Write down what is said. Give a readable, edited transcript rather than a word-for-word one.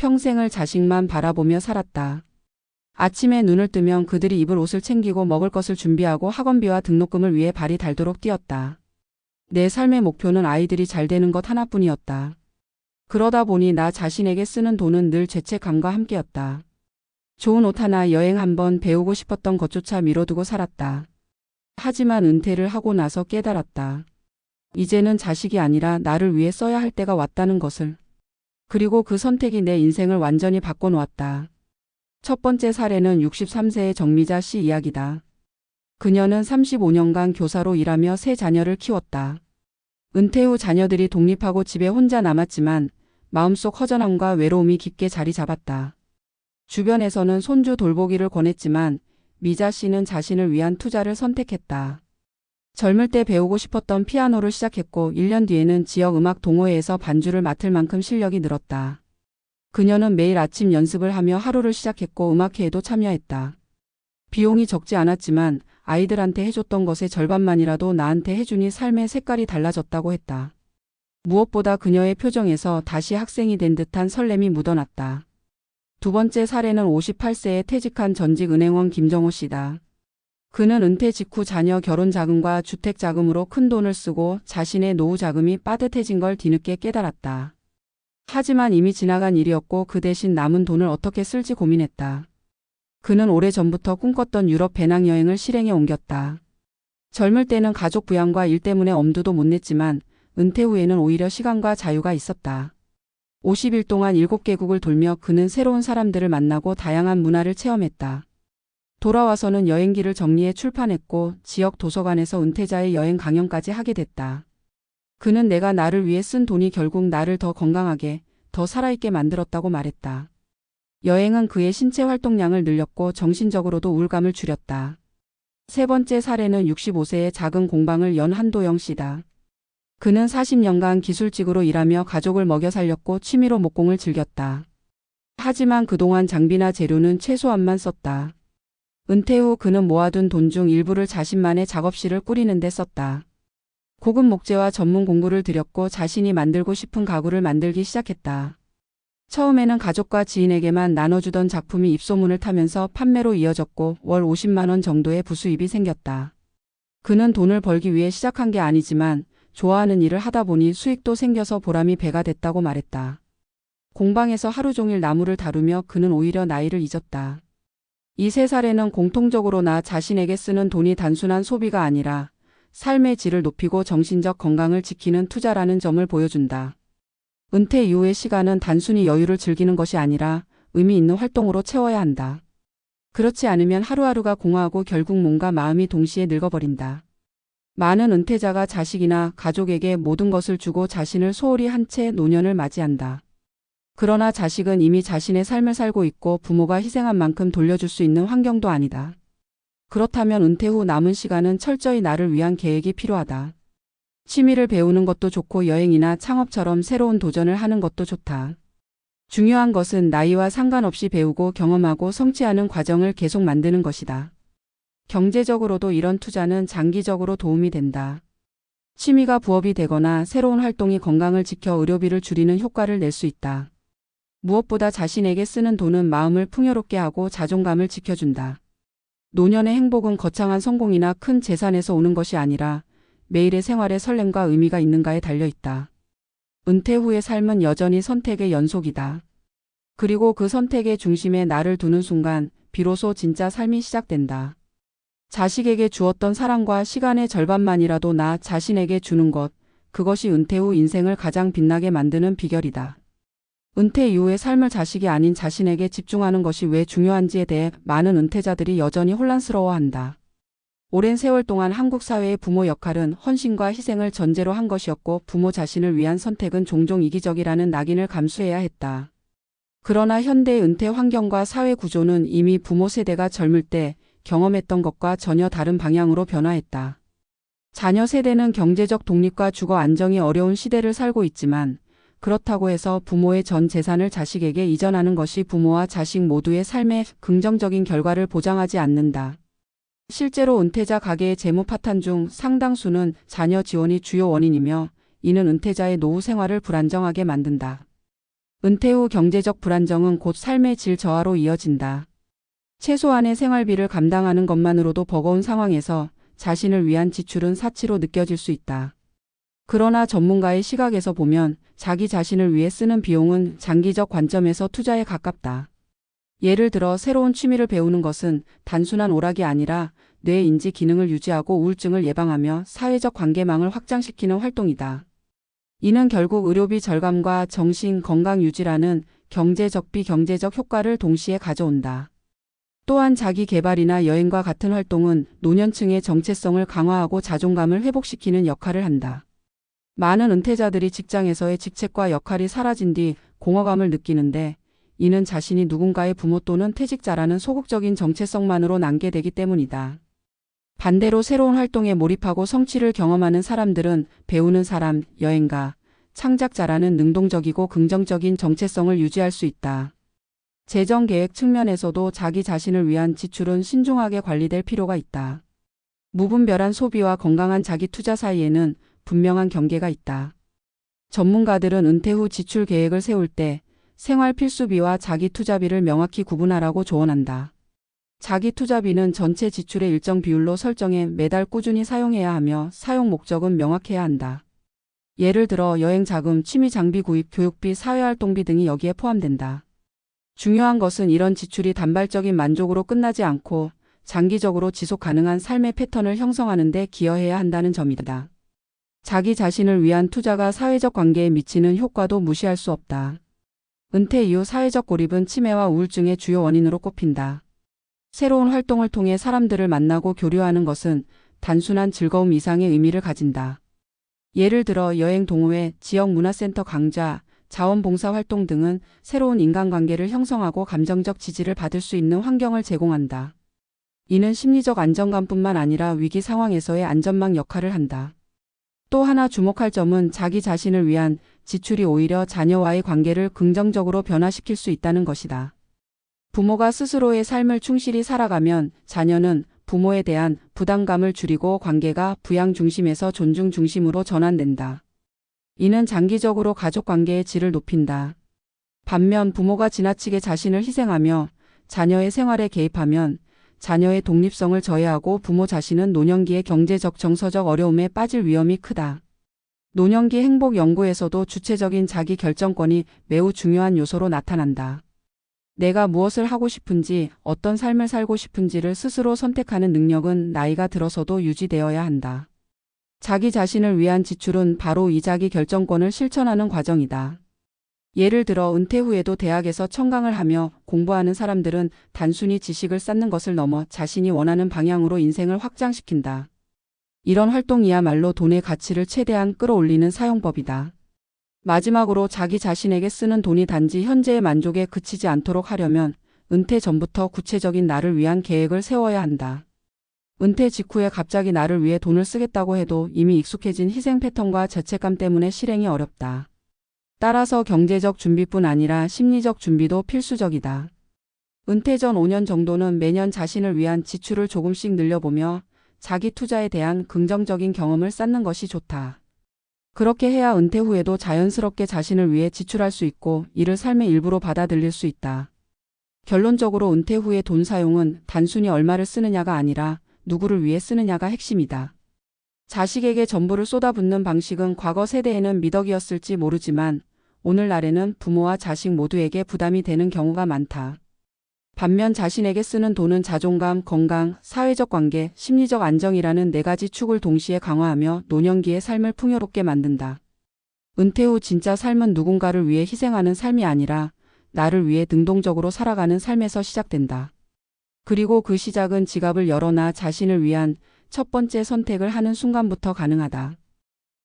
평생을 자식만 바라보며 살았다. 아침에 눈을 뜨면 그들이 입을 옷을 챙기고 먹을 것을 준비하고 학원비와 등록금을 위해 발이 닳도록 뛰었다. 내 삶의 목표는 아이들이 잘 되는 것 하나뿐이었다. 그러다 보니 나 자신에게 쓰는 돈은 늘 죄책감과 함께였다. 좋은 옷 하나, 여행 한번, 배우고 싶었던 것조차 미뤄두고 살았다. 하지만 은퇴를 하고 나서 깨달았다. 이제는 자식이 아니라 나를 위해 써야 할 때가 왔다는 것을. 그리고 그 선택이 내 인생을 완전히 바꿔놓았다. 첫 번째 사례는 63세의 정미자 씨 이야기다. 그녀는 35년간 교사로 일하며 세 자녀를 키웠다. 은퇴 후 자녀들이 독립하고 집에 혼자 남았지만 마음속 허전함과 외로움이 깊게 자리 잡았다. 주변에서는 손주 돌보기를 권했지만 미자 씨는 자신을 위한 투자를 선택했다. 젊을 때 배우고 싶었던 피아노를 시작했고 1년 뒤에는 지역 음악 동호회에서 반주를 맡을 만큼 실력이 늘었다. 그녀는 매일 아침 연습을 하며 하루를 시작했고 음악회에도 참여했다. 비용이 적지 않았지만 아이들한테 해줬던 것의 절반만이라도 나한테 해주니 삶의 색깔이 달라졌다고 했다. 무엇보다 그녀의 표정에서 다시 학생이 된 듯한 설렘이 묻어났다. 두 번째 사례는 58세에 퇴직한 전직 은행원 김정호 씨다. 그는 은퇴 직후 자녀 결혼 자금과 주택 자금으로 큰 돈을 쓰고 자신의 노후 자금이 빠듯해진 걸 뒤늦게 깨달았다. 하지만 이미 지나간 일이었고 그 대신 남은 돈을 어떻게 쓸지 고민했다. 그는 오래전부터 꿈꿨던 유럽 배낭여행을 실행에 옮겼다. 젊을 때는 가족 부양과 일 때문에 엄두도 못 냈지만 은퇴 후에는 오히려 시간과 자유가 있었다. 50일 동안 7개국을 돌며 그는 새로운 사람들을 만나고 다양한 문화를 체험했다. 돌아와서는 여행기를 정리해 출판했고 지역 도서관에서 은퇴자의 여행 강연까지 하게 됐다. 그는 내가 나를 위해 쓴 돈이 결국 나를 더 건강하게, 더 살아있게 만들었다고 말했다. 여행은 그의 신체 활동량을 늘렸고 정신적으로도 우울감을 줄였다. 세 번째 사례는 65세의 작은 공방을 연 한도영 씨다. 그는 40년간 기술직으로 일하며 가족을 먹여 살렸고 취미로 목공을 즐겼다. 하지만 그동안 장비나 재료는 최소한만 썼다. 은퇴 후 그는 모아둔 돈 중 일부를 자신만의 작업실을 꾸리는 데 썼다. 고급 목재와 전문 공구를 들였고 자신이 만들고 싶은 가구를 만들기 시작했다. 처음에는 가족과 지인에게만 나눠주던 작품이 입소문을 타면서 판매로 이어졌고 월 50만 원 정도의 부수입이 생겼다. 그는 돈을 벌기 위해 시작한 게 아니지만 좋아하는 일을 하다 보니 수익도 생겨서 보람이 배가 됐다고 말했다. 공방에서 하루 종일 나무를 다루며 그는 오히려 나이를 잊었다. 이 세 사례는 공통적으로 나 자신에게 쓰는 돈이 단순한 소비가 아니라 삶의 질을 높이고 정신적 건강을 지키는 투자라는 점을 보여준다. 은퇴 이후의 시간은 단순히 여유를 즐기는 것이 아니라 의미 있는 활동으로 채워야 한다. 그렇지 않으면 하루하루가 공허하고 결국 몸과 마음이 동시에 늙어버린다. 많은 은퇴자가 자식이나 가족에게 모든 것을 주고 자신을 소홀히 한 채 노년을 맞이한다. 그러나 자식은 이미 자신의 삶을 살고 있고 부모가 희생한 만큼 돌려줄 수 있는 환경도 아니다. 그렇다면 은퇴 후 남은 시간은 철저히 나를 위한 계획이 필요하다. 취미를 배우는 것도 좋고 여행이나 창업처럼 새로운 도전을 하는 것도 좋다. 중요한 것은 나이와 상관없이 배우고 경험하고 성취하는 과정을 계속 만드는 것이다. 경제적으로도 이런 투자는 장기적으로 도움이 된다. 취미가 부업이 되거나 새로운 활동이 건강을 지켜 의료비를 줄이는 효과를 낼 수 있다. 무엇보다 자신에게 쓰는 돈은 마음을 풍요롭게 하고 자존감을 지켜준다. 노년의 행복은 거창한 성공이나 큰 재산에서 오는 것이 아니라 매일의 생활에 설렘과 의미가 있는가에 달려있다. 은퇴 후의 삶은 여전히 선택의 연속이다. 그리고 그 선택의 중심에 나를 두는 순간 비로소 진짜 삶이 시작된다. 자식에게 주었던 사랑과 시간의 절반만이라도 나 자신에게 주는 것, 그것이 은퇴 후 인생을 가장 빛나게 만드는 비결이다. 은퇴 이후의 삶을 자식이 아닌 자신에게 집중하는 것이 왜 중요한지에 대해 많은 은퇴자들이 여전히 혼란스러워한다. 오랜 세월 동안 한국 사회의 부모 역할은 헌신과 희생을 전제로 한 것이었고 부모 자신을 위한 선택은 종종 이기적이라는 낙인을 감수해야 했다. 그러나 현대의 은퇴 환경과 사회 구조는 이미 부모 세대가 젊을 때 경험했던 것과 전혀 다른 방향으로 변화했다. 자녀 세대는 경제적 독립과 주거 안정이 어려운 시대를 살고 있지만 그렇다고 해서 부모의 전 재산을 자식에게 이전하는 것이 부모와 자식 모두의 삶에 긍정적인 결과를 보장하지 않는다. 실제로 은퇴자 가계의 재무 파탄 중 상당수는 자녀 지원이 주요 원인이며 이는 은퇴자의 노후 생활을 불안정하게 만든다. 은퇴 후 경제적 불안정은 곧 삶의 질 저하로 이어진다. 최소한의 생활비를 감당하는 것만으로도 버거운 상황에서 자신을 위한 지출은 사치로 느껴질 수 있다. 그러나 전문가의 시각에서 보면 자기 자신을 위해 쓰는 비용은 장기적 관점에서 투자에 가깝다. 예를 들어 새로운 취미를 배우는 것은 단순한 오락이 아니라 뇌의 인지 기능을 유지하고 우울증을 예방하며 사회적 관계망을 확장시키는 활동이다. 이는 결국 의료비 절감과 정신 건강 유지라는 경제적 비경제적 효과를 동시에 가져온다. 또한 자기 개발이나 여행과 같은 활동은 노년층의 정체성을 강화하고 자존감을 회복시키는 역할을 한다. 많은 은퇴자들이 직장에서의 직책과 역할이 사라진 뒤 공허감을 느끼는데 이는 자신이 누군가의 부모 또는 퇴직자라는 소극적인 정체성만으로 남게 되기 때문이다. 반대로 새로운 활동에 몰입하고 성취를 경험하는 사람들은 배우는 사람, 여행가, 창작자라는 능동적이고 긍정적인 정체성을 유지할 수 있다. 재정 계획 측면에서도 자기 자신을 위한 지출은 신중하게 관리될 필요가 있다. 무분별한 소비와 건강한 자기 투자 사이에는 분명한 경계가 있다. 전문가들은 은퇴 후 지출 계획을 세울 때 생활 필수비와 자기 투자비를 명확히 구분하라고 조언한다. 자기 투자비는 전체 지출의 일정 비율로 설정해 매달 꾸준히 사용해야 하며 사용 목적은 명확해야 한다. 예를 들어 여행 자금, 취미 장비 구입, 교육비, 사회활동비 등이 여기에 포함된다. 중요한 것은 이런 지출이 단발적인 만족으로 끝나지 않고 장기적으로 지속 가능한 삶의 패턴을 형성하는 데 기여해야 한다는 점이다. 자기 자신을 위한 투자가 사회적 관계에 미치는 효과도 무시할 수 없다. 은퇴 이후 사회적 고립은 치매와 우울증의 주요 원인으로 꼽힌다. 새로운 활동을 통해 사람들을 만나고 교류하는 것은 단순한 즐거움 이상의 의미를 가진다. 예를 들어 여행 동호회, 지역 문화센터 강좌, 자원봉사 활동 등은 새로운 인간관계를 형성하고 감정적 지지를 받을 수 있는 환경을 제공한다. 이는 심리적 안정감뿐만 아니라 위기 상황에서의 안전망 역할을 한다. 또 하나 주목할 점은 자기 자신을 위한 지출이 오히려 자녀와의 관계를 긍정적으로 변화시킬 수 있다는 것이다. 부모가 스스로의 삶을 충실히 살아가면 자녀는 부모에 대한 부담감을 줄이고 관계가 부양 중심에서 존중 중심으로 전환된다. 이는 장기적으로 가족 관계의 질을 높인다. 반면 부모가 지나치게 자신을 희생하며 자녀의 생활에 개입하면 자녀의 독립성을 저해하고 부모 자신은 노년기의 경제적 정서적 어려움에 빠질 위험이 크다. 노년기 행복 연구에서도 주체적인 자기 결정권이 매우 중요한 요소로 나타난다. 내가 무엇을 하고 싶은지, 어떤 삶을 살고 싶은지를 스스로 선택하는 능력은 나이가 들어서도 유지되어야 한다. 자기 자신을 위한 지출은 바로 이 자기 결정권을 실천하는 과정이다. 예를 들어 은퇴 후에도 대학에서 청강을 하며 공부하는 사람들은 단순히 지식을 쌓는 것을 넘어 자신이 원하는 방향으로 인생을 확장시킨다. 이런 활동이야말로 돈의 가치를 최대한 끌어올리는 사용법이다. 마지막으로 자기 자신에게 쓰는 돈이 단지 현재의 만족에 그치지 않도록 하려면 은퇴 전부터 구체적인 나를 위한 계획을 세워야 한다. 은퇴 직후에 갑자기 나를 위해 돈을 쓰겠다고 해도 이미 익숙해진 희생 패턴과 죄책감 때문에 실행이 어렵다. 따라서 경제적 준비뿐 아니라 심리적 준비도 필수적이다. 은퇴 전 5년 정도는 매년 자신을 위한 지출을 조금씩 늘려보며 자기 투자에 대한 긍정적인 경험을 쌓는 것이 좋다. 그렇게 해야 은퇴 후에도 자연스럽게 자신을 위해 지출할 수 있고 이를 삶의 일부로 받아들일 수 있다. 결론적으로 은퇴 후의 돈 사용은 단순히 얼마를 쓰느냐가 아니라 누구를 위해 쓰느냐가 핵심이다. 자식에게 전부를 쏟아붓는 방식은 과거 세대에는 미덕이었을지 모르지만 오늘날에는 부모와 자식 모두에게 부담이 되는 경우가 많다. 반면 자신에게 쓰는 돈은 자존감, 건강, 사회적 관계, 심리적 안정이라는 4가지 축을 동시에 강화하며 노년기의 삶을 풍요롭게 만든다. 은퇴 후 진짜 삶은 누군가를 위해 희생하는 삶이 아니라 나를 위해 능동적으로 살아가는 삶에서 시작된다. 그리고 그 시작은 지갑을 열어놔 자신을 위한 첫 번째 선택을 하는 순간부터 가능하다.